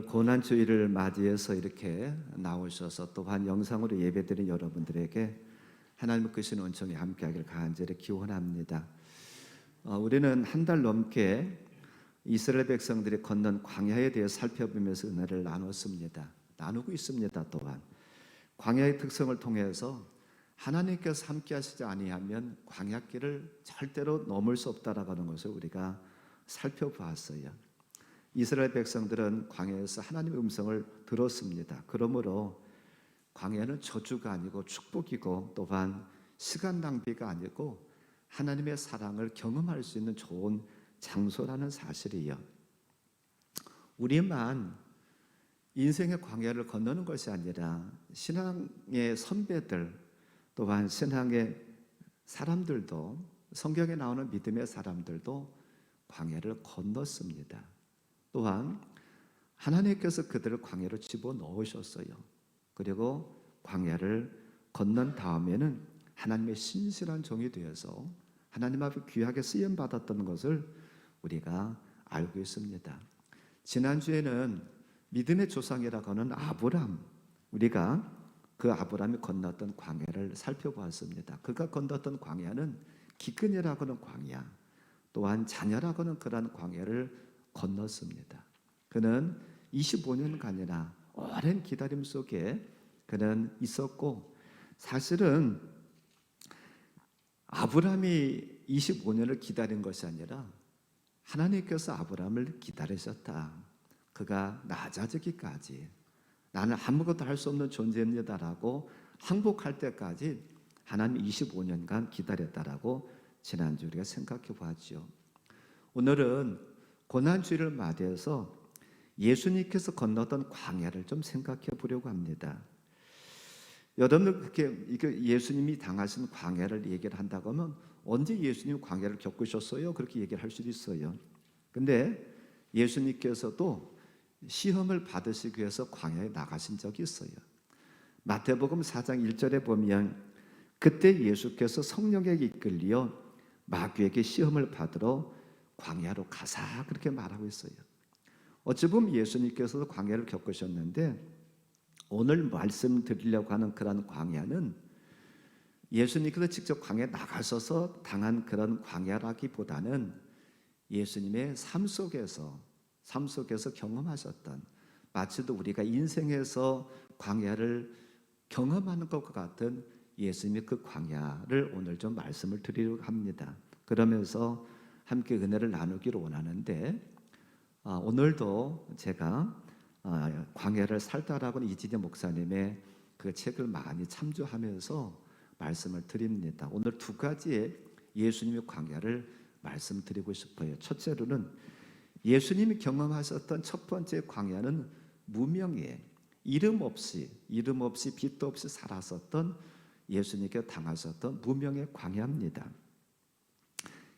고난주일을 맞이해서 이렇게 나오셔서 또한 영상으로 예배드린 여러분들에게 하나님의 크신 은총이 함께하길 간절히 기원합니다. 우리는 한 달 넘게 이스라엘 백성들이 건넌 광야에 대해 살펴보면서 은혜를 나누고 있습니다. 또한 광야의 특성을 통해서 하나님께서 함께 하시지 아니하면 광야길을 절대로 넘을 수 없다라고 하는 것을 우리가 살펴보았어요. 이스라엘 백성들은 광야에서 하나님의 음성을 들었습니다. 그러므로 광야는 저주가 아니고 축복이고 또한 시간 낭비가 아니고 하나님의 사랑을 경험할 수 있는 좋은 장소라는 사실이요. 우리만 인생의 광야를 건너는 것이 아니라 신앙의 선배들 또한 신앙의 사람들도 성경에 나오는 믿음의 사람들도 광야를 건넜습니다. 또한 하나님께서 그들을 광야로 집어넣으셨어요. 그리고 광야를 건넌 다음에는 하나님의 신실한 종이 되어서 하나님 앞에 귀하게 쓰임받았던 것을 우리가 알고 있습니다. 지난주에는 믿음의 조상이라고 하는 아브람, 우리가 그 아브람이 건넜던 광야를 살펴보았습니다. 그가 건넜던 광야는 기근이라고 하는 광야, 또한 자녀라고 하는 그러한 광야를 건넜습니다. 그는 25년간이나 오랜 기다림 속에 그는 있었고, 사실은 아브람이 25년을 기다린 것이 아니라 하나님께서 아브람을 기다리셨다. 그가 낮아지기까지, 나는 아무것도 할 수 없는 존재입니다라고 항복할 때까지 하나님 25년간 기다렸다라고 지난주 우리가 생각해 보았죠. 오늘은 고난주일을 맞이해서 예수님께서 건너던 광야를 좀 생각해 보려고 합니다. 여러분들 그렇게 예수님이 당하신 광야를 얘기를 한다고 하면 언제 예수님이 광야를 겪으셨어요? 그렇게 얘기를 할 수도 있어요. 근데 예수님께서도 시험을 받으시기 위해서 광야에 나가신 적이 있어요. 마태복음 4장 1절에 보면 그때 예수께서 성령에 이끌려 마귀에게 시험을 받으러 광야로 가사 그렇게 말하고 있어요. 어찌 보면 예수님께서도 광야를 겪으셨는데 오늘 말씀드리려고 하는 그런 광야는 예수님께서 직접 광야에 나가셔서 당한 그런 광야라기보다는 예수님의 삶 속에서 경험하셨던, 마치도 우리가 인생에서 광야를 경험하는 것과 같은 예수님의 그 광야를 오늘 좀 말씀을 드리려고 합니다. 그러면서 함께 은혜를 나누기를 원하는데, 오늘도 제가 광야를 살다라고 하는 이진희 목사님의 그 책을 많이 참조하면서 말씀을 드립니다. 오늘 두 가지의 예수님의 광야를 말씀드리고 싶어요. 첫째로는 예수님이 경험하셨던 첫 번째 광야는 무명의 이름 없이 빛도 없이 살았었던 예수님께 당하셨던 무명의 광야입니다.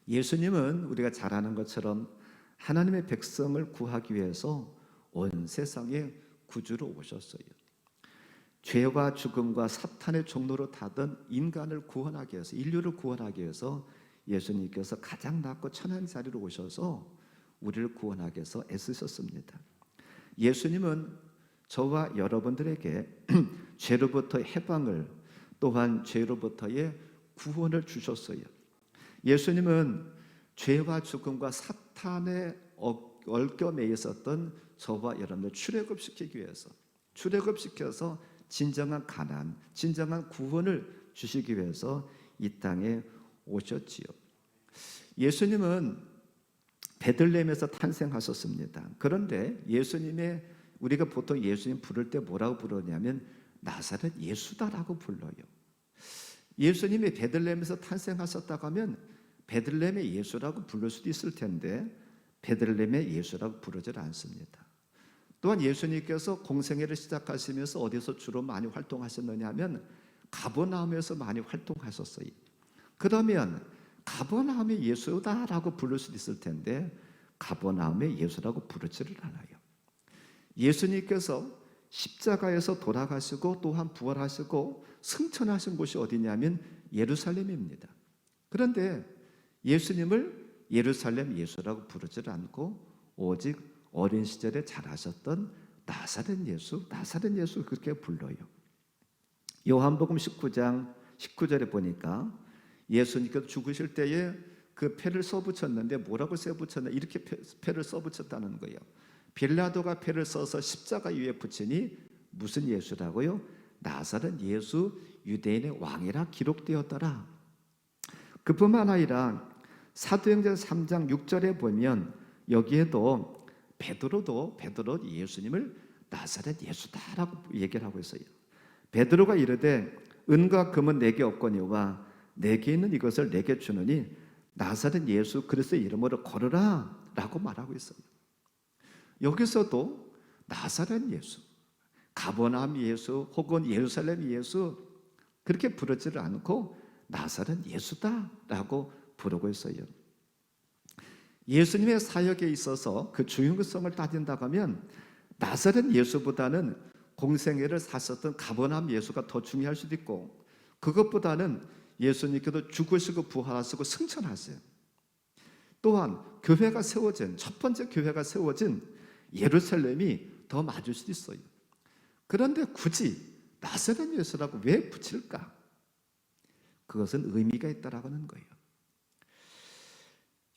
예수님은 우리가 잘 아는 것처럼 하나님의 백성을 구하기 위해서 온 세상에 구주로 오셨어요. 죄와 죽음과 사탄의 종로로 타던 인간을 구원하기 위해서, 인류를 구원하기 위해서 예수님께서 가장 낮고 천한 자리로 오셔서 우리를 구원하기 위해서 애쓰셨습니다. 예수님은 저와 여러분들에게 죄로부터의 해방을, 또한 죄로부터의 구원을 주셨어요. 예수님은 죄와 죽음과 사탄의 얽겨매 있었던 저와 여러분들 출애굽시키기 위해서, 출애굽시켜서 진정한 가난, 진정한 구원을 주시기 위해서 이 땅에 오셨지요. 예수님은 베들레헴에서 탄생하셨습니다. 그런데 우리가 보통 예수님 부를 때 뭐라고 부르냐면 나사렛 예수다라고 불러요. 예수님이 베들레헴에서 탄생하셨다고 하면 베들레헴의 예수라고 부를 수도 있을 텐데 베들레헴의 예수라고 부르질 않습니다. 또한 예수님께서 공생애를 시작하시면서 어디서 주로 많이 활동하셨느냐 하면 가버나움에서 많이 활동하셨어요. 그러면 가버나움의 예수다라고 부를 수도 있을 텐데 가버나움의 예수라고 부르지를 않아요. 예수님께서 십자가에서 돌아가시고 또한 부활하시고 승천하신 곳이 어디냐면 예루살렘입니다. 그런데 예수님을 예루살렘 예수라고 부르지 않고 오직 어린 시절에 자라셨던 나사렛 예수? 나사렛 예수 그렇게 불러요. 요한복음 19장 19절에 보니까 예수님께서 죽으실 때에 그 패를 써붙였는데 뭐라고 써붙였나? 이렇게 패를 써붙였다는 거예요. 빌라도가 패를 써서 십자가 위에 붙이니 무슨 예수라고요? 나사렛 예수, 유대인의 왕이라 기록되었더라. 그뿐만 아니라 사도행전 3장 6절에 보면 여기에도 베드로 예수님을 나사렛 예수다라고 얘기를 하고 있어요. 베드로가 이르되 은과 금은 내게 없거니와 내게 있는 이것을 내게 주느니 나사렛 예수 그리스도의 이름으로 걸으라 라고 말하고 있어요. 여기서도 나사렛 예수, 가버나움 예수 혹은 예루살렘 예수 그렇게 부르지를 않고 나사렛 예수다라고 부르고 있어요. 예수님의 사역에 있어서 그 중요성을 따진다고 하면 나사렛 예수보다는 공생애를 사셨던 가버나움 예수가 더 중요할 수도 있고, 그것보다는 예수님께서 죽으시고 부활하시고 승천하세요. 또한 교회가 세워진 첫 번째 교회가 세워진 예루살렘이 더 맞을 수도 있어요. 그런데 굳이 나사렛 예수라고 왜 붙일까? 그것은 의미가 있다라고 하는 거예요.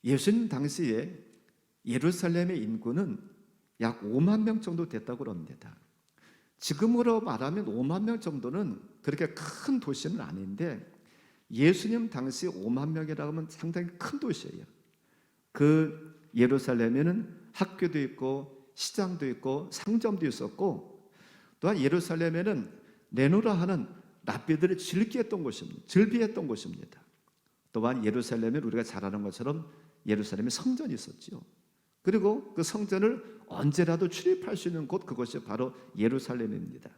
예수님 당시에 예루살렘의 인구는 약 5만 명 정도 됐다고 합니다. 지금으로 말하면 5만 명 정도는 그렇게 큰 도시는 아닌데 예수님 당시 5만 명이라고 하면 상당히 큰 도시예요. 그 예루살렘에는 학교도 있고 시장도 있고 상점도 있었고, 또한 예루살렘에는 네노라 하는 랍비들이 즐비했던 곳입니다. 또한 예루살렘에 우리가 잘 아는 것처럼 예루살렘에 성전이 있었죠. 그리고 그 성전을 언제라도 출입할 수 있는 곳, 그것이 바로 예루살렘입니다.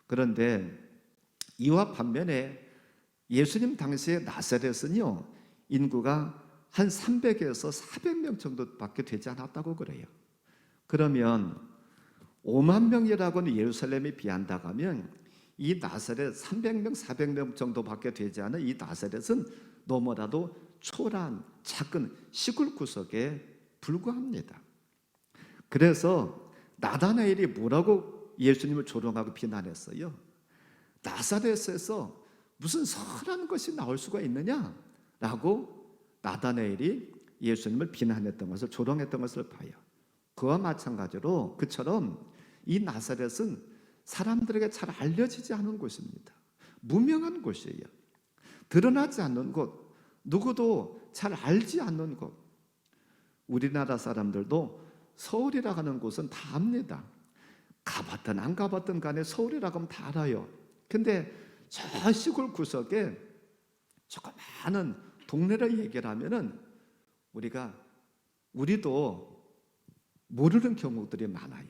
그런데 이와 반면에 예수님 당시에 나사렛은요, 인구가 한 300에서 400명 정도밖에 되지 않았다고 그래요. 그러면 5만 명이라고 하는 예루살렘에 비한다고 하면 이 나사렛 300명, 400명 정도밖에 되지 않은 이 나사렛은 너무나도 초라한 작은 시골 구석에 불과합니다. 그래서 나다나엘이 뭐라고 예수님을 조롱하고 비난했어요? 나사렛에서 무슨 선한 것이 나올 수가 있느냐라고 나다나엘이 예수님을 비난했던 것을, 조롱했던 것을 봐요. 그와 마찬가지로 그처럼 이 나사렛은 사람들에게 잘 알려지지 않은 곳입니다. 무명한 곳이에요. 드러나지 않는 곳, 누구도 잘 알지 않는 곳. 우리나라 사람들도 서울이라고 하는 곳은 다 압니다. 가봤든 안 가봤든 간에 서울이라고 하면 다 알아요. 근데 저 시골 구석에 조그마한 동네를 얘기를 하면은 우리도 모르는 경우들이 많아요.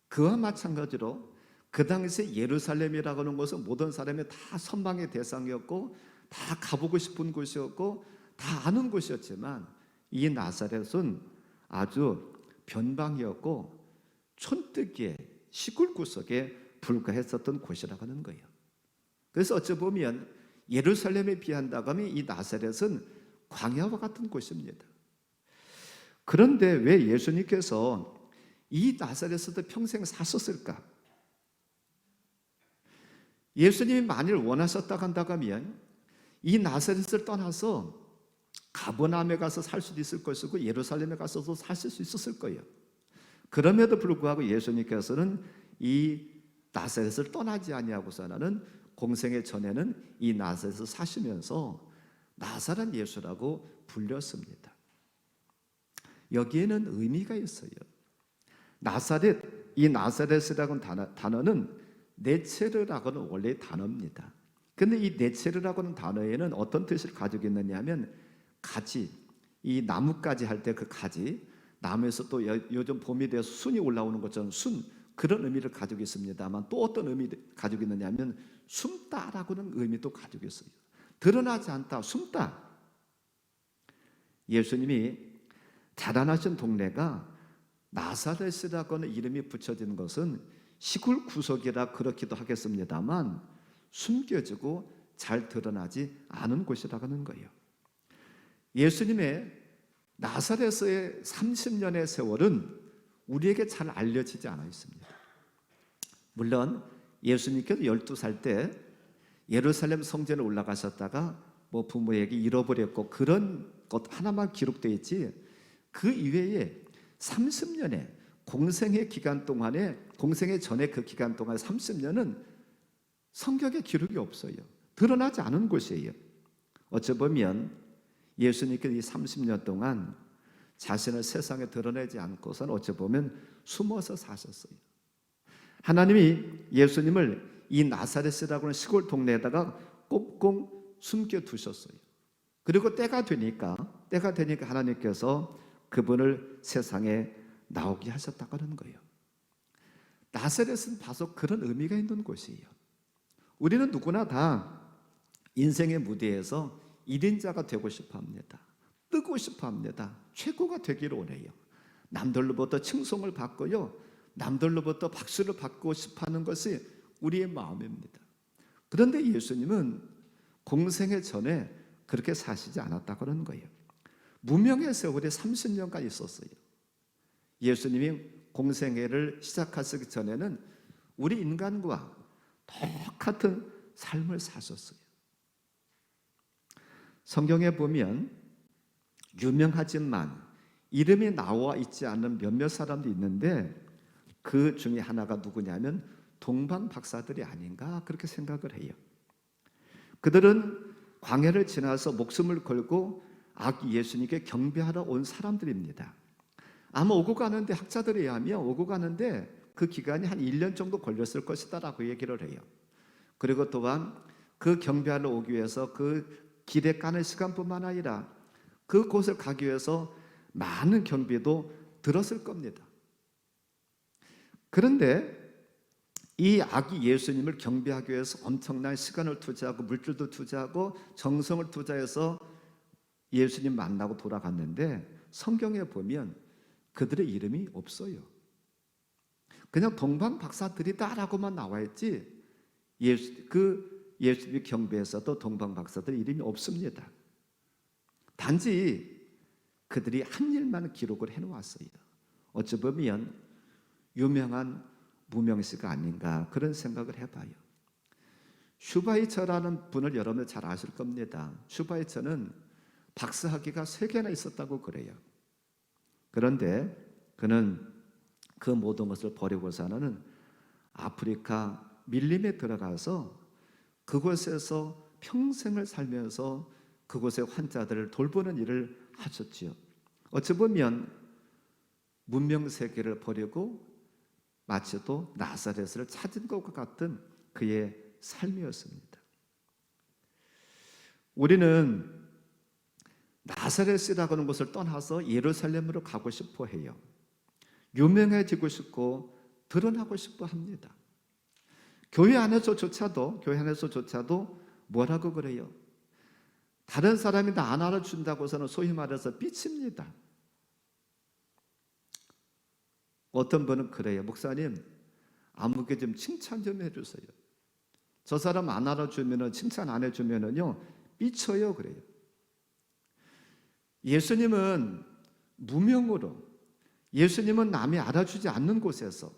그와 마찬가지로 그 당시에 예루살렘이라고 하는 것은 모든 사람이 다 선망의 대상이었고 다 가보고 싶은 곳이었고 다 아는 곳이었지만 이 나사렛은 아주 변방이었고 촌뜨기의 시골 구석에 불과했었던 곳이라고 하는 거예요. 그래서 어찌 보면 예루살렘에 비한다고 하면 이 나사렛은 광야와 같은 곳입니다. 그런데 왜 예수님께서 이 나사렛에도 평생 사셨을까? 예수님이 만일 원하셨다고 한다고 하면 이 나사렛을 떠나서 가버나움에 가서 살 수도 있을 것이고 예루살렘에 가서도 사실 수 있었을 거예요. 그럼에도 불구하고 예수님께서는 이 나사렛을 떠나지 아니하고서는 공생의 전에는 이 나사렛에서 사시면서 나사렛 예수라고 불렸습니다. 여기에는 의미가 있어요. 이 나사렛이라는 단어는 네체르라고는 원래 단어입니다. 근데 이 네체르라고 하는 단어에는 어떤 뜻을 가지고 있느냐 하면 가지, 이 나뭇가지 할 때 그 가지, 나무에서 또 요즘 봄이 되어서 순이 올라오는 것처럼 그런 의미를 가지고 있습니다만 또 어떤 의미를 가지고 있느냐 하면 숨다라고는 의미도 가지고 있어요. 드러나지 않다, 숨다. 예수님이 자라나신 동네가 나사렛이라고 하는 이름이 붙여지는 것은 시골 구석이라 그렇기도 하겠습니다만 숨겨지고 잘 드러나지 않은 곳이라고 하는 거예요. 예수님의 나사렛의 30년의 세월은 우리에게 잘 알려지지 않아 있습니다. 물론 예수님께서 12살 때 예루살렘 성전에 올라가셨다가 뭐 부모에게 잃어버렸고 그런 것 하나만 기록되어 있지, 그 이외에 30년의 공생의 기간 동안에, 공생의 전에 그 기간 동안 30년은 성경에 기록이 없어요. 드러나지 않은 곳이에요. 어찌 보면 예수님께서 이 30년 동안 자신을 세상에 드러내지 않고선 어찌 보면 숨어서 사셨어요. 하나님이 예수님을 이 나사렛이라고 하는 시골 동네에다가 꽁꽁 숨겨두셨어요. 그리고 때가 되니까 하나님께서 그분을 세상에 나오게 하셨다고 하는 거예요. 나사렛은 바로 그런 의미가 있는 곳이에요. 우리는 누구나 다 인생의 무대에서 1인자가 되고 싶어 합니다. 뜨고 싶어 합니다. 최고가 되기를 원해요. 남들로부터 칭송을 받고요, 남들로부터 박수를 받고 싶어 하는 것이 우리의 마음입니다. 그런데 예수님은 공생의 전에 그렇게 사시지 않았다고 하는 거예요. 무명의 세월이 30년간 있었어요. 예수님이 공생애를 시작하시기 전에는 우리 인간과 똑같은 삶을 사셨어요. 성경에 보면 유명하지만 이름이 나와 있지 않은 몇몇 사람도 있는데, 그 중에 하나가 누구냐면 동방 박사들이 아닌가 그렇게 생각을 해요. 그들은 광야를 지나서 목숨을 걸고 아기 예수님께 경배하러 온 사람들입니다. 아마 오고 가는데, 학자들에 의하면 오고 가는데 그 기간이 한 1년 정도 걸렸을 것이다라고 얘기를 해요. 그리고 또한 그 경배하러 오기 위해서 그 길에 까는 시간뿐만 아니라 그곳을 가기 위해서 많은 경비도 들었을 겁니다. 그런데 이 아기 예수님을 경배하기 위해서 엄청난 시간을 투자하고 물질도 투자하고 정성을 투자해서 예수님 만나고 돌아갔는데, 성경에 보면 그들의 이름이 없어요. 그냥 동방 박사들이다라고만 나와 있지, 예수님 경배에서도 동방 박사들 이름이 없습니다. 단지 그들이 한 일만 기록을 해놓았어요. 어찌 보면 유명한 무명시가 아닌가 그런 생각을 해봐요. 슈바이처라는 분을 여러분 잘 아실 겁니다. 슈바이처는 박사학위가 3개나 있었다고 그래요. 그런데 그는 그 모든 것을 버리고서는 아프리카 밀림에 들어가서 그곳에서 평생을 살면서 그곳의 환자들을 돌보는 일을 하셨지요. 어찌 보면 문명세계를 버리고 마치 또 나사렛을 찾은 것과 같은 그의 삶이었습니다. 우리는 나사렛이라고 하는 곳을 떠나서 예루살렘으로 가고 싶어 해요. 유명해지고 싶고 드러나고 싶어 합니다. 교회 안에서조차도 뭐라고 그래요? 다른 사람이 나 안 알아준다고서는 소위 말해서 삐칩니다. 어떤 분은 그래요. 목사님, 아무게 좀 칭찬 좀 해주세요. 저 사람 안 알아주면, 칭찬 안 해주면요 삐쳐요 그래요. 예수님은 무명으로, 예수님은 남이 알아주지 않는 곳에서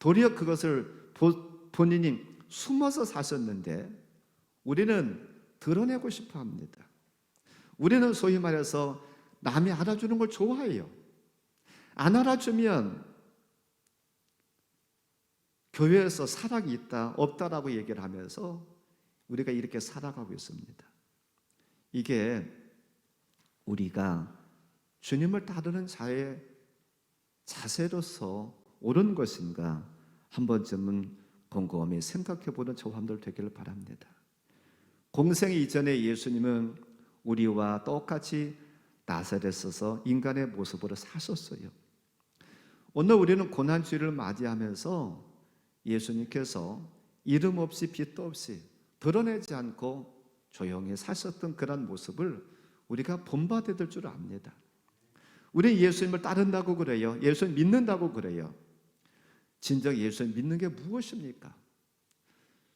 도리어 그것을 본인이 숨어서 사셨는데, 우리는 드러내고 싶어 합니다. 우리는 소위 말해서 남이 알아주는 걸 좋아해요. 안 알아주면 교회에서 사랑이 있다 없다라고 얘기를 하면서 우리가 이렇게 살아가고 있습니다. 이게 우리가 주님을 따르는 자의 자세로서 옳은 것인가 한 번쯤은 곰곰이 생각해보는 저함들 되기를 바랍니다. 공생 이전에 예수님은 우리와 똑같이 나사렛에서 인간의 모습으로 사셨어요. 오늘 우리는 고난주일을 맞이하면서 예수님께서 이름 없이 빛도 없이 드러내지 않고 조용히 사셨던 그런 모습을 우리가 본받아야 될 줄 압니다. 우리 예수님을 따른다고 그래요. 예수님 믿는다고 그래요. 진정 예수님 믿는 게 무엇입니까?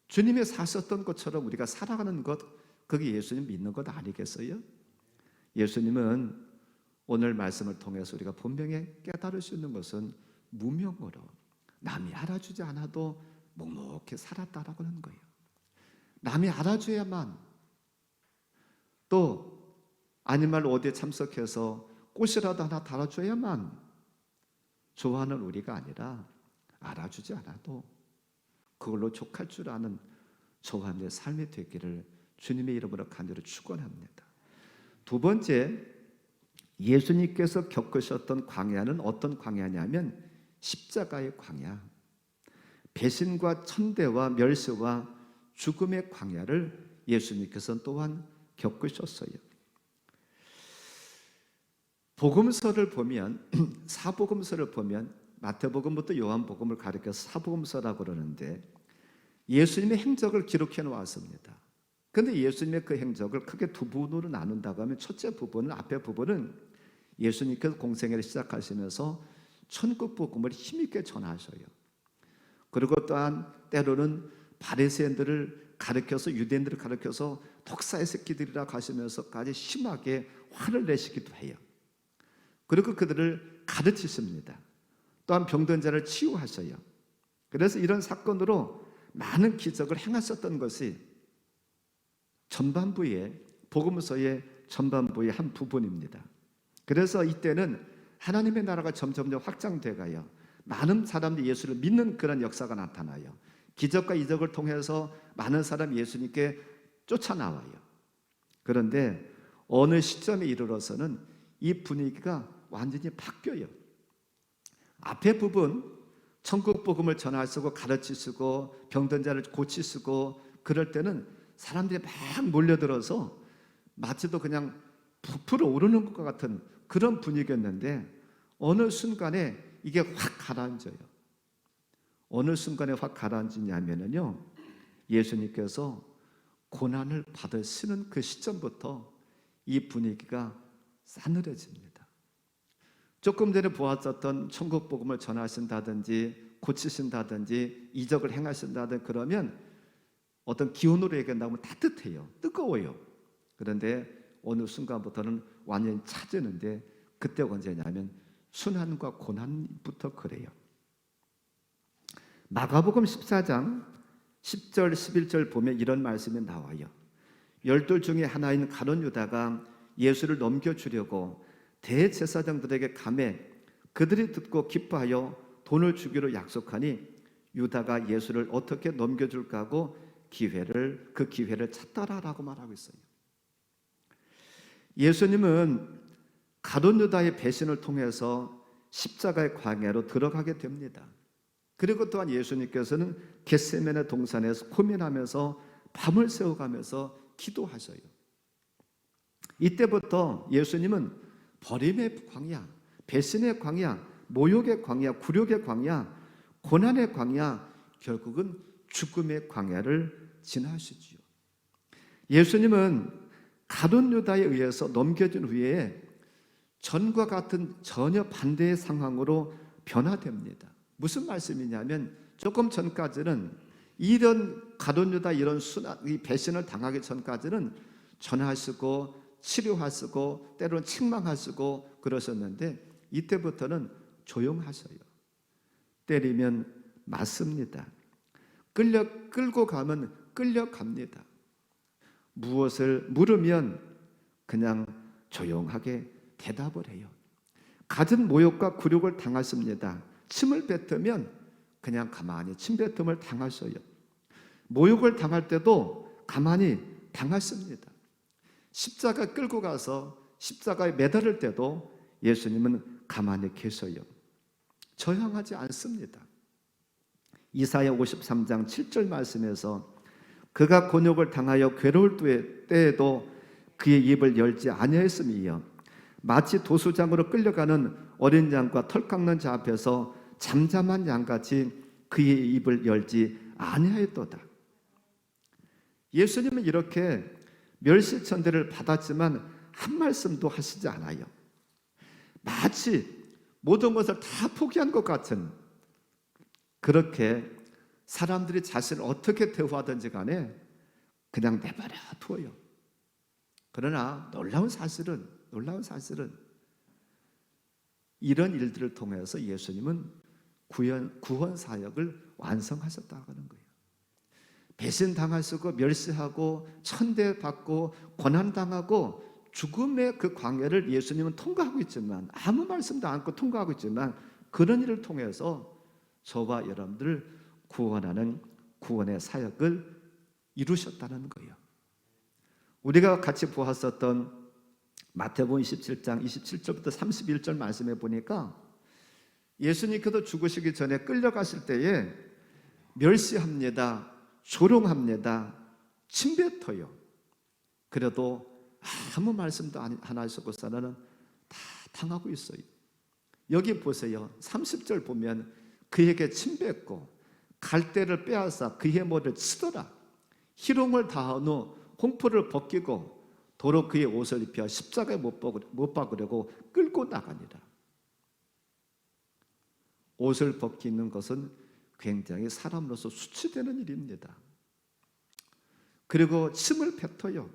주님이 사셨던 것처럼 우리가 살아가는 것, 그게 예수님 믿는 것 아니겠어요? 예수님은 오늘 말씀을 통해서 우리가 분명히 깨달을 수 있는 것은 무명으로, 남이 알아주지 않아도 묵묵히 살았다라고 하는 거예요. 남이 알아줘야만, 또 아닌 말로 어디에 참석해서 꽃이라도 하나 달아줘야만 좋아하는 우리가 아니라, 알아주지 않아도 그걸로 족할 줄 아는 저와 삶이 되기를 주님의 이름으로 간절히 축원합니다. 두 번째, 예수님께서 겪으셨던 광야는 어떤 광야냐면 십자가의 광야, 배신과 천대와 멸시와 죽음의 광야를 예수님께서는 또한 겪으셨어요. 복음서를 보면, 사복음서를 보면 마태복음부터 요한복음을 가리켜서 사복음서라고 그러는데 예수님의 행적을 기록해 놓았습니다. 그런데 예수님의 그 행적을 크게 두 부분으로 나눈다고 하면, 첫째 부분은, 앞에 부분은 예수님께서 공생애를 시작하시면서 천국 복음을 힘있게 전하셔요. 그리고 또한 때로는 바리새인들을 가르쳐서, 유대인들을 가르쳐서 독사의 새끼들이라 하시면서까지 심하게 화를 내시기도 해요. 그리고 그들을 가르치십니다. 또한 병든 자를 치유하셔요. 그래서 이런 사건으로 많은 기적을 행하셨던 것이 전반부의, 복음서의 전반부의 한 부분입니다. 그래서 이때는 하나님의 나라가 점점점 확장돼 가요. 많은 사람들이 예수를 믿는 그런 역사가 나타나요. 기적과 이적을 통해서 많은 사람이 예수님께 쫓아나와요. 그런데 어느 시점에 이르러서는 이 분위기가 완전히 바뀌어요. 앞에 부분, 천국 복음을 전하시고 가르치시고 병든 자를 고치시고 그럴 때는 사람들이 막 몰려들어서 마치도 그냥 부풀어 오르는 것 같은 그런 분위기였는데, 어느 순간에 이게 확 가라앉아요. 어느 순간에 확 가라앉으냐면요, 예수님께서 고난을 받으시는 그 시점부터 이 분위기가 싸늘해집니다. 조금 전에 보았었던 천국 복음을 전하신다든지 고치신다든지 이적을 행하신다든지 그러면 어떤 기온으로 얘기한다면 따뜻해요. 뜨거워요. 그런데 어느 순간부터는 완전히 차지는데, 그때가 언제냐면 순환과 고난부터 그래요. 마가복음 14장 10절 11절 보면 이런 말씀이 나와요. 12 중에 하나인 가룟 유다가 예수를 넘겨주려고 대제사장들에게 가매 그들이 듣고 기뻐하여 돈을 주기로 약속하니 유다가 예수를 어떻게 넘겨줄까 하고 그 기회를 찾더라라고 말하고 있어요. 예수님은 가룟 유다의 배신을 통해서 십자가의 광야로 들어가게 됩니다. 그리고 또한 예수님께서는 겟세마네 동산에서 고민하면서 밤을 새워가면서 기도하셔요. 이때부터 예수님은 버림의 광야, 배신의 광야, 모욕의 광야, 굴욕의 광야, 고난의 광야, 결국은 죽음의 광야를 지나시지요. 예수님은 가룟 유다에 의해서 넘겨진 후에 전과 같은 전혀 반대의 상황으로 변화됩니다. 무슨 말씀이냐면, 조금 전까지는 이런 가룟 유다 이런 이 배신을 당하기 전까지는 전하시고 치료하시고 때로는 책망하시고 그러셨는데, 이때부터는 조용하셔요. 때리면 맞습니다. 끌고 가면 끌려갑니다. 무엇을 물으면 그냥 조용하게 대답을 해요. 갖은 모욕과 굴욕을 당하십니다. 침을 뱉으면 그냥 가만히 침뱉음을 당하셔요. 모욕을 당할 때도 가만히 당하십니다. 십자가 끌고 가서 십자가에 매달릴 때도 예수님은 가만히 계셔요. 저항하지 않습니다. 이사야 53장 7절 말씀에서 그가 곤욕을 당하여 괴로울 때에도 그의 입을 열지 아니하였음이요 마치 도수장으로 끌려가는 어린 양과 털 깎는 자 앞에서 잠잠한 양같이 그의 입을 열지 아니하였도다. 예수님은 이렇게 멸시천대를 받았지만 한 말씀도 하시지 않아요. 마치 모든 것을 다 포기한 것 같은, 그렇게 사람들이 자신을 어떻게 대우하든지 간에 그냥 내버려 두어요. 그러나 놀라운 사실은 이런 일들을 통해서 예수님은 구원 사역을 완성하셨다고 하는 거예요. 배신당하시고 멸시하고 천대받고 고난당하고 죽음의 그 광야를 예수님은 통과하고 있지만, 아무 말씀도 않고 통과하고 있지만, 그런 일을 통해서 저와 여러분들을 구원하는 구원의 사역을 이루셨다는 거예요. 우리가 같이 보았었던 마태복음 27장 27절부터 31절 말씀에 보니까 예수님께서 죽으시기 전에 끌려가실 때에 멸시합니다, 조롱합니다, 침뱉어요. 그래도 아무 말씀도 안 하시고서는 다 당하고 있어요. 여기 보세요. 30절 보면 그에게 침뱉고 갈대를 빼앗아 그의 머리를 치더라. 희롱을 다한 후 홍포를 벗기고 도로 그의 옷을 입혀 십자가에 못 박으려고 끌고 나가니라. 옷을 벗기는 것은 굉장히 사람으로서 수치되는 일입니다. 그리고 침을 뱉어요.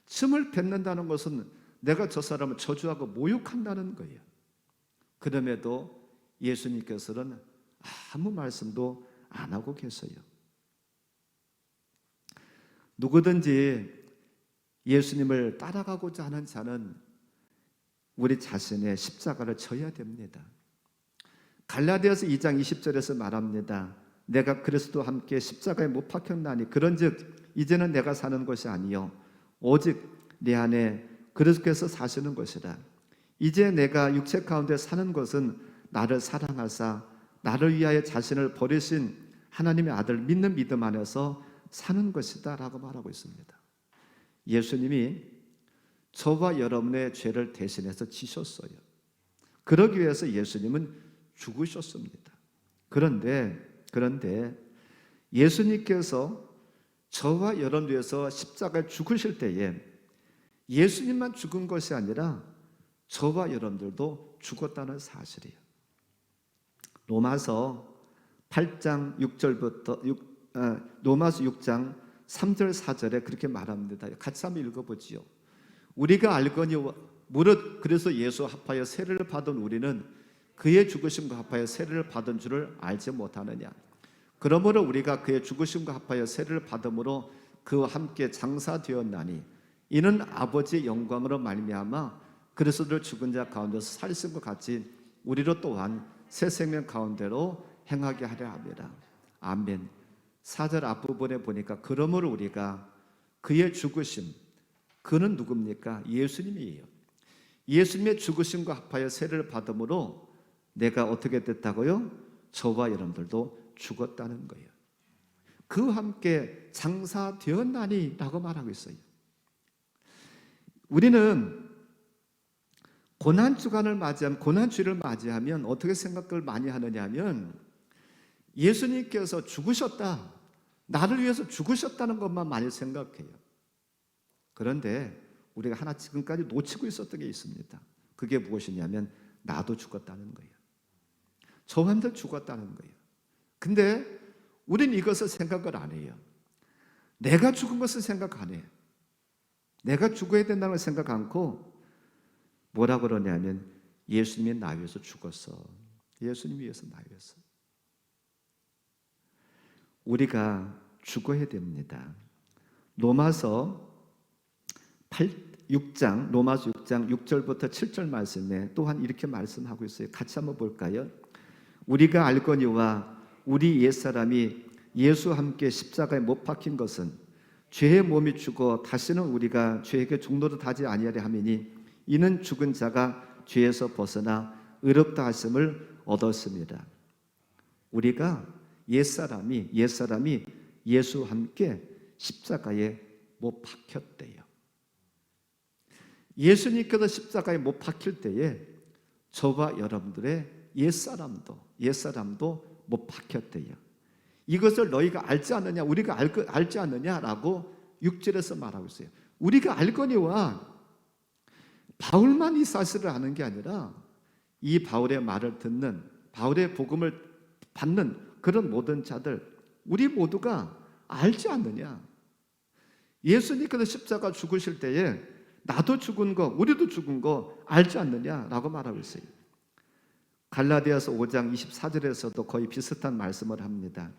침을 뱉는다는 것은 내가 저 사람을 저주하고 모욕한다는 거예요. 그럼에도 예수님께서는 아무 말씀도 안 하고 계세요. 누구든지 예수님을 따라가고자 하는 자는 우리 자신의 십자가를 져야 됩니다. 갈라디아서 2장 20절에서 말합니다. 내가 그리스도와 함께 십자가에 못 박혔나니 그런즉 이제는 내가 사는 것이 아니요 오직 내 안에 그리스도께서 사시는 것이라. 이제 내가 육체 가운데 사는 것은 나를 사랑하사 나를 위하여 자신을 버리신 하나님의 아들 믿는 믿음 안에서 사는 것이다 라고 말하고 있습니다. 예수님이 저와 여러분의 죄를 대신해서 지셨어요. 그러기 위해서 예수님은 죽으셨습니다. 그런데 예수님께서 저와 여러분 위해서 십자가에 죽으실 때에 예수님만 죽은 것이 아니라 저와 여러분들도 죽었다는 사실이에요. 로마서 8장 6절부터 로마서 6장 3절 4절에 그렇게 말합니다. 같이 한번 읽어보지요. 우리가 알거니 무릇 그래서 예수 합하여 세례를 받은 우리는 그의 죽으심과 합하여 세례를 받은 줄을 알지 못하느냐. 그러므로 우리가 그의 죽으심과 합하여 세례를 받음으로 그와 함께 장사되었나니 이는 아버지의 영광으로 말미암아 그리스도를 죽은 자 가운데서 살리신 것 같이 우리로 또한 새 생명 가운데로 행하게 하려 합니다. 아멘. 4절 앞부분에 보니까 그러므로 우리가 그의 죽으심, 그는 누굽니까? 예수님이에요. 예수님의 죽으심과 합하여 세례를 받음으로 내가 어떻게 됐다고요? 저와 여러분들도 죽었다는 거예요. 그와 함께 장사되었나니 라고 말하고 있어요. 우리는 고난주간을 맞이하면, 고난주일을 맞이하면 어떻게 생각을 많이 하느냐 하면 예수님께서 죽으셨다, 나를 위해서 죽으셨다는 것만 많이 생각해요. 그런데 우리가 하나 지금까지 놓치고 있었던 게 있습니다. 그게 무엇이냐면 나도 죽었다는 거예요. 저와 함께 죽었다는 거예요. 근데 우린 이것을 생각을 안 해요. 내가 죽은 것을 생각 안 해요. 내가 죽어야 된다는 걸 생각 않고 뭐라 그러냐면 예수님이 나 위해서 죽었어. 예수님이 위해서 나 위해서. 우리가 죽어야 됩니다. 로마서 6장 6절부터 7절 말씀에 또한 이렇게 말씀하고 있어요. 같이 한번 볼까요? 우리가 알거니와 우리 옛사람이 예수와 함께 십자가에 못 박힌 것은 죄의 몸이 죽어 다시는 우리가 죄에게 종노릇 하지 아니하려 함이니 이는 죽은 자가 죄에서 벗어나 의롭다 하심을 얻었습니다. 우리가 옛사람이 예수와 함께 십자가에 못 박혔대요. 예수님께서 십자가에 못 박힐 때에 저와 여러분들의 옛사람도 못 박혔대요. 이것을 너희가 알지 않느냐, 우리가 알지 않느냐라고 6절에서 말하고 있어요. 우리가 알거니와 바울만 이 사실을 아는 게 아니라 이 바울의 말을 듣는, 바울의 복음을 받는 그런 모든 자들, 우리 모두가 알지 않느냐. 예수님께서 십자가 죽으실 때에 나도 죽은 거, 우리도 죽은 거 알지 않느냐라고 말하고 있어요. 갈라디아서 5장 24절에서도 거의 비슷한 말씀을 합니다.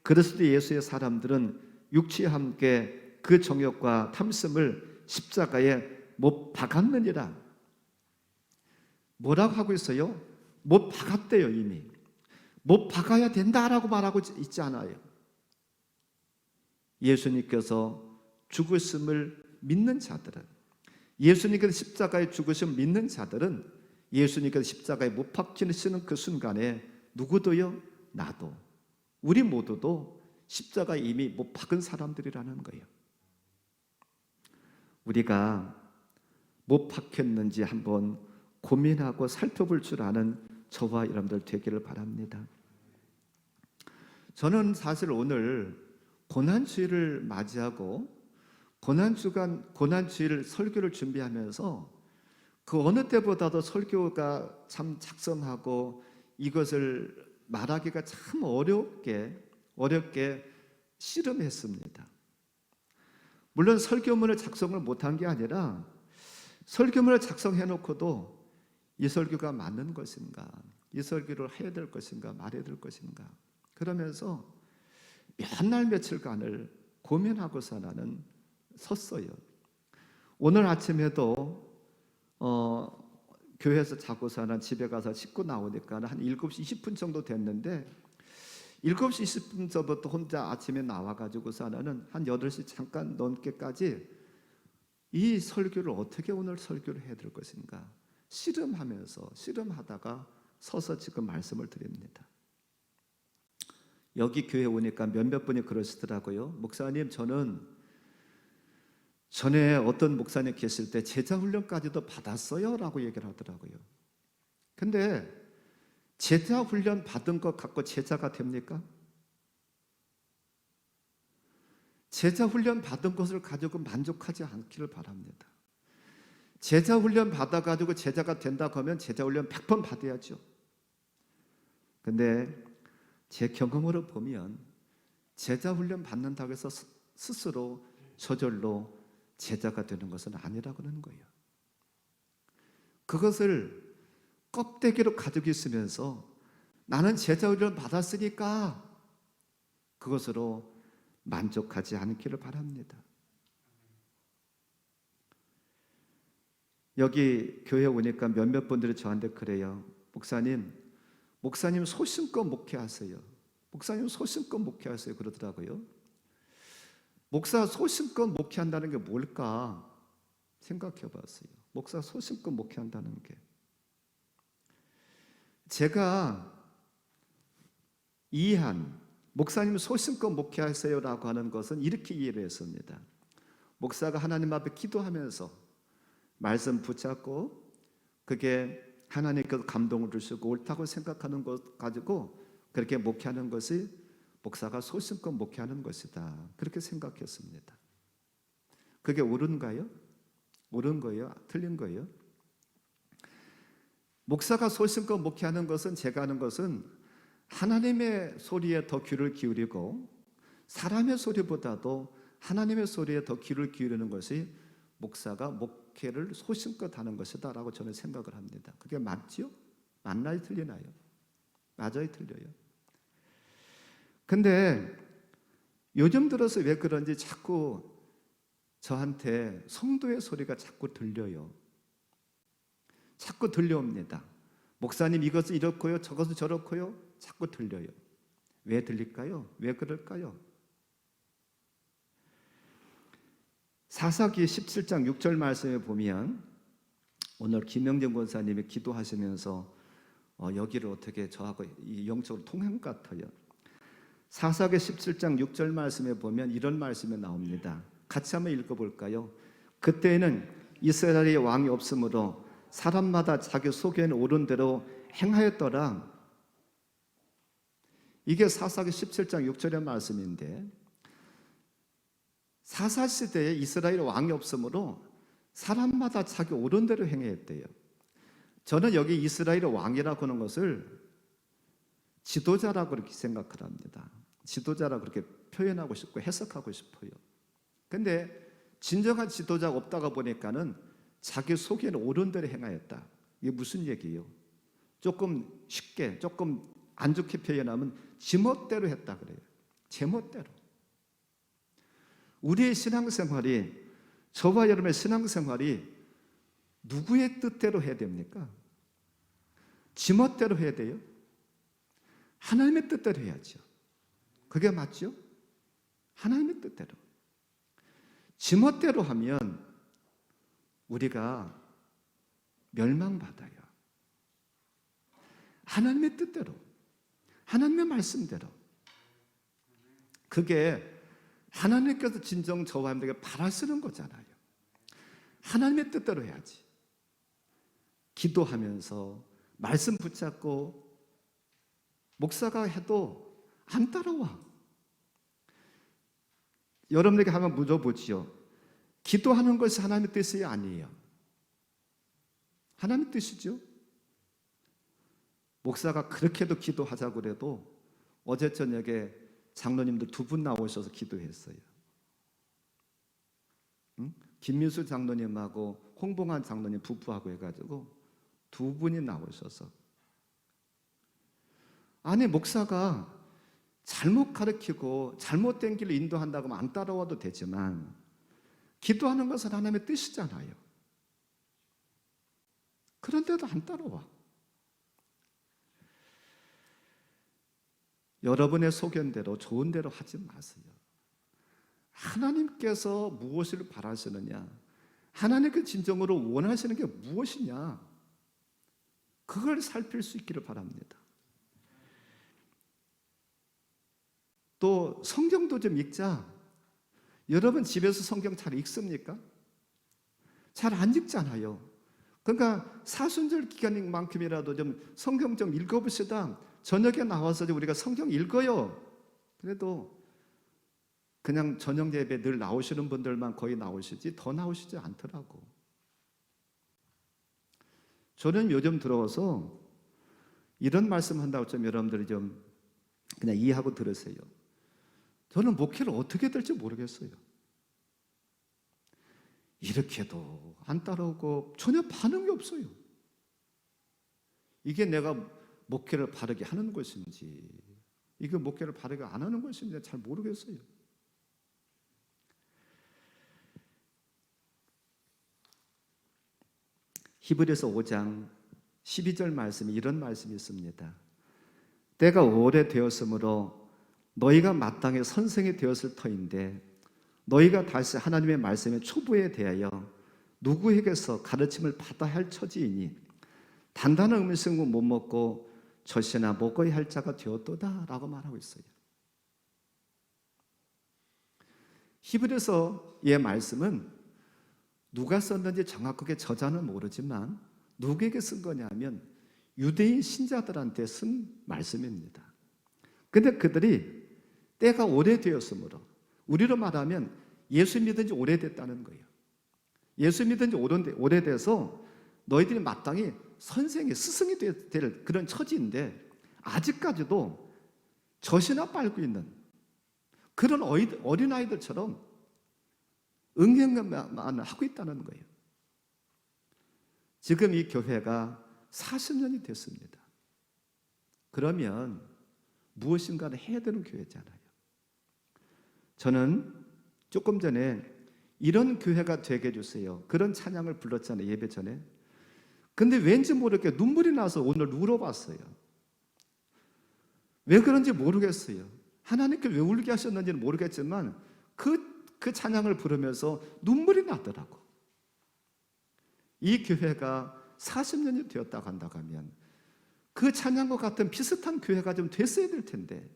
그리스도 예수의 사람들은 육체와 함께 그 정욕과 탐심을 십자가에 못 박았느니라. 뭐라고 하고 있어요? 못 박았대요. 이미 못 박아야 된다라고 말하고 있지 않아요. 예수님께서 죽으심을 믿는 자들은, 예수님께서 십자가에 죽으심을 믿는 자들은 예수님께서 십자가에 못 박히시는 그 순간에 누구도요? 나도, 우리 모두도 십자가에 이미 못 박은 사람들이라는 거예요. 우리가 못 박혔는지 한번 고민하고 살펴볼 줄 아는 저와 여러분들 되기를 바랍니다. 저는 사실 오늘 고난주일을 맞이하고 고난주일 설교를 준비하면서 그 어느 때보다도 설교가 참 작성하고 이것을 말하기가 참 어렵게 씨름했습니다. 물론 설교문을 작성을 못한 게 아니라 설교문을 작성해놓고도 이 설교가 맞는 것인가, 이 설교를 해야 될 것인가, 말해야 될 것인가, 그러면서 몇 날 며칠간을 고민하고서 나는 섰어요. 오늘 아침에도 교회에서 자고서 난 집에 가서 씻고 나오니까 한 7시 20분 정도 됐는데 7시 20분 전부터 혼자 아침에 나와가지고서 나는 한 8시 잠깐 넘게까지 이 설교를 어떻게 오늘 설교를 해야 될 것인가 씨름하다가 서서 지금 말씀을 드립니다. 여기 교회 오니까 몇몇 분이 그러시더라고요. 목사님, 저는 전에 어떤 목사님 계실 때 제자훈련까지도 받았어요 라고 얘기를 하더라고요. 근데 제자훈련 받은 것 갖고 제자가 됩니까? 제자훈련 받은 것을 가지고 만족하지 않기를 바랍니다. 제자훈련 받아가지고 제자가 된다고 하면 제자훈련 100번 받아야죠. 근데 제 경험으로 보면 제자훈련 받는다고 해서 스스로 저절로 제자가 되는 것은 아니라고 하는 거예요. 그것을 껍데기로 가지고 있으면서 나는 제자훈련 받았으니까 그것으로 만족하지 않기를 바랍니다. 여기 교회 오니까 몇몇 분들이 저한테 그래요. 목사님 소신껏 목회하세요. 목사님 소신껏 목회하세요 그러더라고요. 목사 소신껏 목회한다는 게 뭘까 생각해 봤어요. 목사 소신껏 목회한다는 게, 제가 이해한 목사님 소신껏 목회하세요라고 하는 것은 이렇게 이해를 했습니다. 목사가 하나님 앞에 기도하면서 말씀 붙잡고 그게 하나님께서 감동을 주시고 옳다고 생각하는 것 가지고 그렇게 목회하는 것이 목사가 소신껏 목회하는 것이다, 그렇게 생각했습니다. 그게 옳은가요? 옳은 거예요? 틀린 거예요? 목사가 소신껏 목회하는 것은, 제가 하는 것은 하나님의 소리에 더 귀를 기울이고 사람의 소리보다도 하나님의 소리에 더 귀를 기울이는 것이 목사가 목회를 소신껏 하는 것이다 라고 저는 생각을 합니다. 그게 맞지요? 맞나요? 틀리나요? 맞아요? 틀려요? 근데 요즘 들어서 왜 그런지 자꾸 저한테 성도의 소리가 자꾸 들려요. 자꾸 들려옵니다. 목사님 이것은 이렇고요, 저것은 저렇고요, 자꾸 들려요. 왜 들릴까요? 왜 그럴까요? 사사기 17장 6절 말씀에 보면 오늘 김영정 권사님이 기도하시면서 여기를 어떻게 저하고 영적으로 통한 것 같아요. 사사기 17장 6절 말씀에 보면 이런 말씀이 나옵니다. 같이 한번 읽어볼까요? 그때에는 이스라엘의 왕이 없으므로 사람마다 자기 속에는 옳은 대로 행하였더라. 이게 사사기 17장 6절의 말씀인데, 사사시대에 이스라엘 왕이 없으므로 사람마다 자기 옳은 대로 행했대요. 저는 여기 이스라엘 왕이라고 하는 것을 지도자라고 그렇게 생각을 합니다. 지도자라고 그렇게 표현하고 싶고 해석하고 싶어요. 근데 진정한 지도자가 없다가 보니까는 자기 속에는 옳은 대로 행하였다. 이게 무슨 얘기예요? 조금 쉽게, 조금 안 좋게 표현하면 지멋대로 했다 그래요. 제멋대로. 우리의 신앙생활이, 저와 여러분의 신앙생활이 누구의 뜻대로 해야 됩니까? 지멋대로 해야 돼요? 하나님의 뜻대로 해야죠. 그게 맞죠? 하나님의 뜻대로. 지멋대로 하면 우리가 멸망받아요. 하나님의 뜻대로, 하나님의 말씀대로. 그게 하나님께서 진정 저와 여러분에게 바라시는 거잖아요. 하나님의 뜻대로 해야지. 기도하면서 말씀 붙잡고 목사가 해도 안 따라와. 여러분에게 한번 물어보지요. 기도하는 것이 하나님의 뜻이 아니에요. 하나님의 뜻이죠. 목사가 그렇게도 기도하자고 그래도 어제 저녁에 장로님들 2분 나오셔서 기도했어요. 응? 김민수 장로님하고 홍봉환 장로님 부부하고 해가지고 2분이 나오셔서, 아니 목사가 잘못 가르치고 잘못된 길을 인도한다고 하면 안 따라와도 되지만 기도하는 것은 하나님의 뜻이잖아요. 그런데도 안 따라와. 여러분의 소견대로 좋은 대로 하지 마세요. 하나님께서 무엇을 바라시느냐, 하나님께 진정으로 원하시는 게 무엇이냐, 그걸 살필 수 있기를 바랍니다. 또 성경도 좀 읽자. 여러분 집에서 성경 잘 읽습니까? 잘 안 읽잖아요. 그러니까 사순절 기간만큼이라도 좀 성경 좀 읽어봅시다. 저녁에 나와서 우리가 성경 읽어요. 그래도 그냥 저녁 예배 늘 나오시는 분들만 거의 나오시지 더 나오시지 않더라고. 저는 요즘 들어서 이런 말씀 한다고 좀 여러분들이 좀 그냥 이해하고 들으세요. 저는 목회를 어떻게 될지 모르겠어요. 이렇게도 안 따라오고 전혀 반응이 없어요. 이게 내가 목회를 바르게 하는 것인지, 이게 목회를 바르게 안 하는 것인지 잘 모르겠어요. 히브리서 5장 12절 말씀에 이런 말씀이 있습니다. 때가 오래되었으므로 너희가 마땅히 선생이 되었을 터인데 너희가 다시 하나님의 말씀의 초부에 대하여 누구에게서 가르침을 받아야 할 처지이니 단단한 음식은 못 먹고 젖이나 먹어야 할 자가 되었도다 라고 말하고 있어요. 히브리서의 말씀은 누가 썼는지 정확하게 저자는 모르지만 누구에게 쓴 거냐면 유대인 신자들한테 쓴 말씀입니다. 근데 그들이 때가 오래되었으므로, 우리로 말하면 예수 믿은 지 오래됐다는 거예요. 예수 믿은 지 오래돼서 너희들이 마땅히 선생이, 스승이 될 그런 처지인데 아직까지도 젖이나 빨고 있는 그런 어린아이들처럼 응행만 하고 있다는 거예요. 지금 이 교회가 40년이 됐습니다. 그러면 무엇인가를 해야 되는 교회잖아요. 저는 조금 전에 이런 교회가 되게 해주세요, 그런 찬양을 불렀잖아요, 예배 전에. 근데 왠지 모르게 눈물이 나서 오늘 울어봤어요. 왜 그런지 모르겠어요. 하나님께 왜 울게 하셨는지는 모르겠지만 그 찬양을 부르면서 눈물이 나더라고. 이 교회가 40년이 되었다고 한다고 하면 그 찬양과 같은 비슷한 교회가 좀 됐어야 될 텐데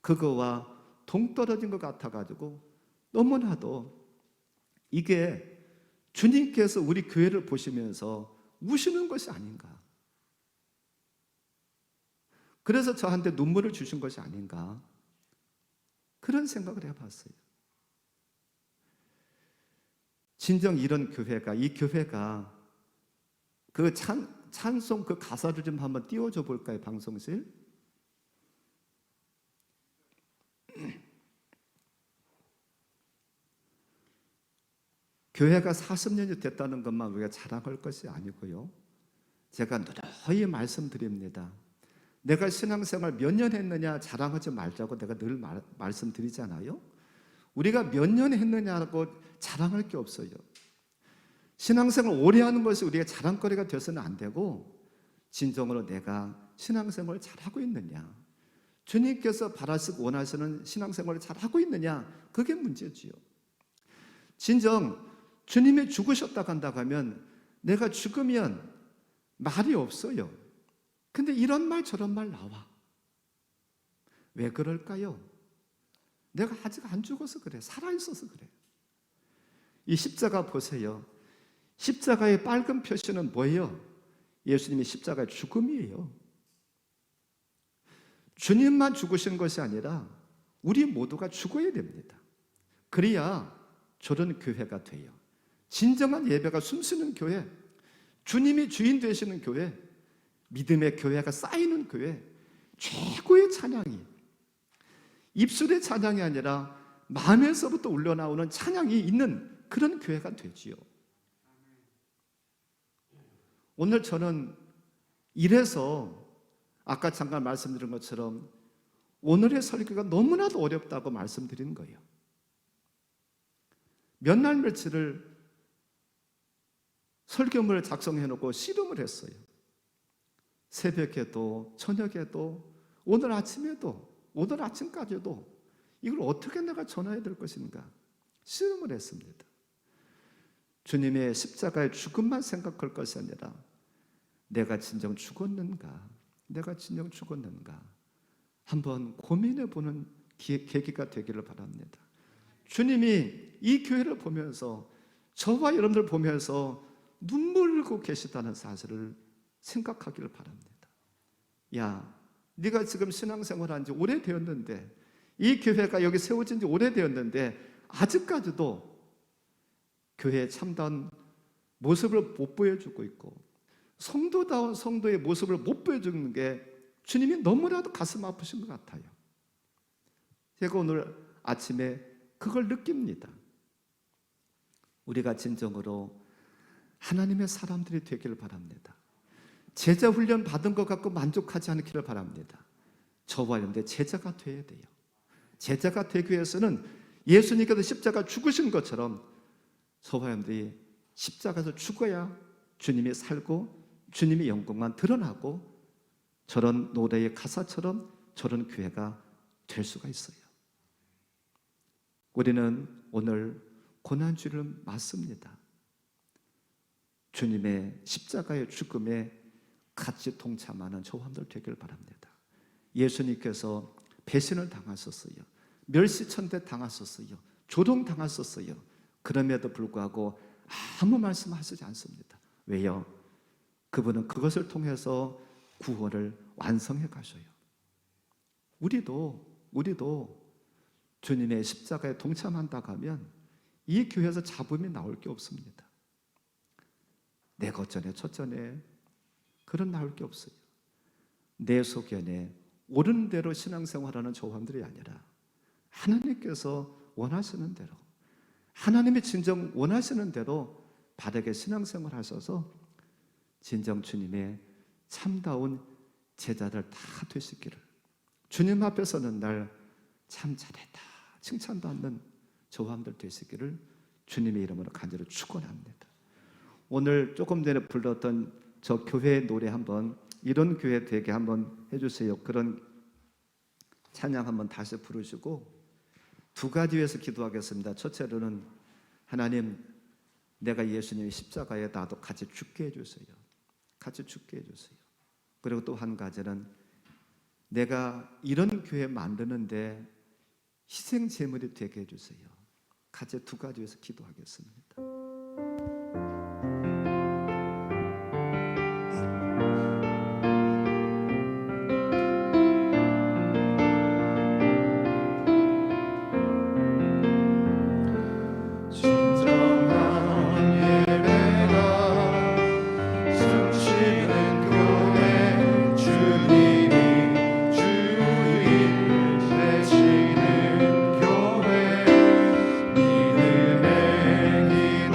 그거와 동떨어진 것 같아가지고 너무나도 이게 주님께서 우리 교회를 보시면서 우시는 것이 아닌가, 그래서 저한테 눈물을 주신 것이 아닌가, 그런 생각을 해봤어요. 진정 이런 교회가, 이 교회가 그 찬송 그 가사를 좀 한번 띄워줘 볼까요, 방송실? 교회가 40년이 됐다는 것만 우리가 자랑할 것이 아니고요, 제가 누누이 말씀드립니다. 내가 신앙생활 몇 년 했느냐 자랑하지 말자고 내가 늘 말씀드리잖아요. 우리가 몇 년 했느냐고 자랑할 게 없어요. 신앙생활 오래 하는 것이 우리가 자랑거리가 돼서는 안 되고, 진정으로 내가 신앙생활을 잘하고 있느냐, 주님께서 바라시고 원하시는 신앙생활을 잘하고 있느냐, 그게 문제지요. 진정 주님이 죽으셨다고 한다고 하면 내가 죽으면 말이 없어요. 근데 이런 말 저런 말 나와. 왜 그럴까요? 내가 아직 안 죽어서 그래. 살아있어서 그래. 이 십자가 보세요. 십자가의 빨간 표시는 뭐예요? 예수님이 십자가의 죽음이에요. 주님만 죽으신 것이 아니라 우리 모두가 죽어야 됩니다. 그래야 저런 교회가 돼요. 진정한 예배가 숨쉬는 교회, 주님이 주인 되시는 교회, 믿음의 교회가 쌓이는 교회, 최고의 찬양이 입술의 찬양이 아니라 마음에서부터 울려나오는 찬양이 있는 그런 교회가 되지요. 오늘 저는 이래서 아까 잠깐 말씀드린 것처럼 오늘의 설교가 너무나도 어렵다고 말씀드린 거예요. 몇 날 며칠을 설교문을 작성해놓고 씨름을 했어요. 새벽에도 저녁에도 오늘 아침에도 오늘 아침까지도 이걸 어떻게 내가 전해야 될 것인가 씨름을 했습니다. 주님의 십자가의 죽음만 생각할 것이 아니라 내가 진정 죽었는가, 내가 진정 죽었는가 한번 고민해보는 계기가 되기를 바랍니다. 주님이 이 교회를 보면서 저와 여러분들 보면서 눈물 흘리고 계시다는 사실을 생각하기를 바랍니다. 야, 네가 지금 신앙생활 한 지 오래되었는데, 이 교회가 여기 세워진 지 오래되었는데 아직까지도 교회의 참다운 모습을 못 보여주고 있고 성도다운 성도의 모습을 못 보여주는 게 주님이 너무나도 가슴 아프신 것 같아요. 제가 오늘 아침에 그걸 느낍니다. 우리가 진정으로 하나님의 사람들이 되기를 바랍니다. 제자 훈련 받은 것 갖고 만족하지 않기를 바랍니다. 저와 여러분들 제자가 되어야 돼요. 제자가 되기 위해서는 예수님께서 십자가 죽으신 것처럼 저와 여러분들이 십자가에서 죽어야 주님이 살고 주님의 영광만 드러나고 저런 노래의 가사처럼 저런 교회가 될 수가 있어요. 우리는 오늘 고난주를 맞습니다. 주님의 십자가의 죽음에 같이 동참하는 저와 여러분들 되길 바랍니다. 예수님께서 배신을 당하셨어요. 멸시천대 당하셨어요. 조롱당하셨어요. 그럼에도 불구하고 아무 말씀하시지 않습니다. 왜요? 그분은 그것을 통해서 구원을 완성해 가셔요. 우리도 주님의 십자가에 동참한다고 하면 이 교회에서 잡음이 나올 게 없습니다. 내 것전에 첫전에 그런 나올 게 없어요. 내 소견에 옳은 대로 신앙생활하는 조함들이 아니라 하나님께서 원하시는 대로, 하나님이 진정 원하시는 대로 바르게 신앙생활 하셔서 진정 주님의 참다운 제자들 다 되시기를, 주님 앞에 서는 날 참 잘했다 칭찬 받는 조함들 되시기를 주님의 이름으로 간절히 축원합니다. 오늘 조금 전에 불렀던 저 교회 노래 한번, 이런 교회 되게 한번 해주세요. 그런 찬양 한번 다시 부르시고 두 가지 위해서 기도하겠습니다. 첫째로는 하나님, 내가 예수님의 십자가에 나도 같이 죽게 해주세요. 같이 죽게 해주세요. 그리고 또 한 가지는 내가 이런 교회 만드는데 희생 제물이 되게 해주세요. 같이 두 가지 위해서 기도하겠습니다. 믿음의 길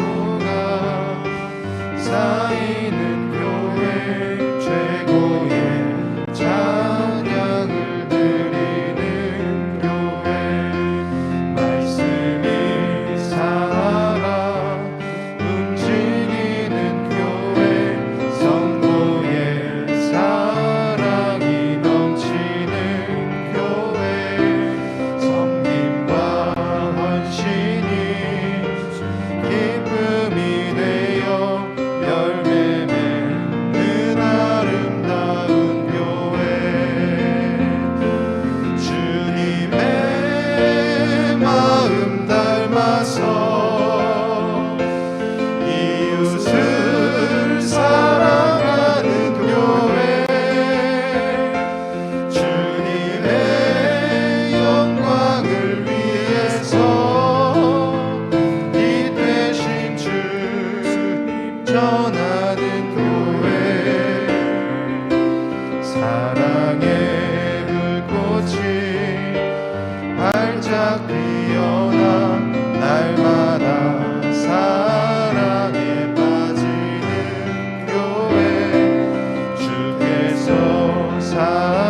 나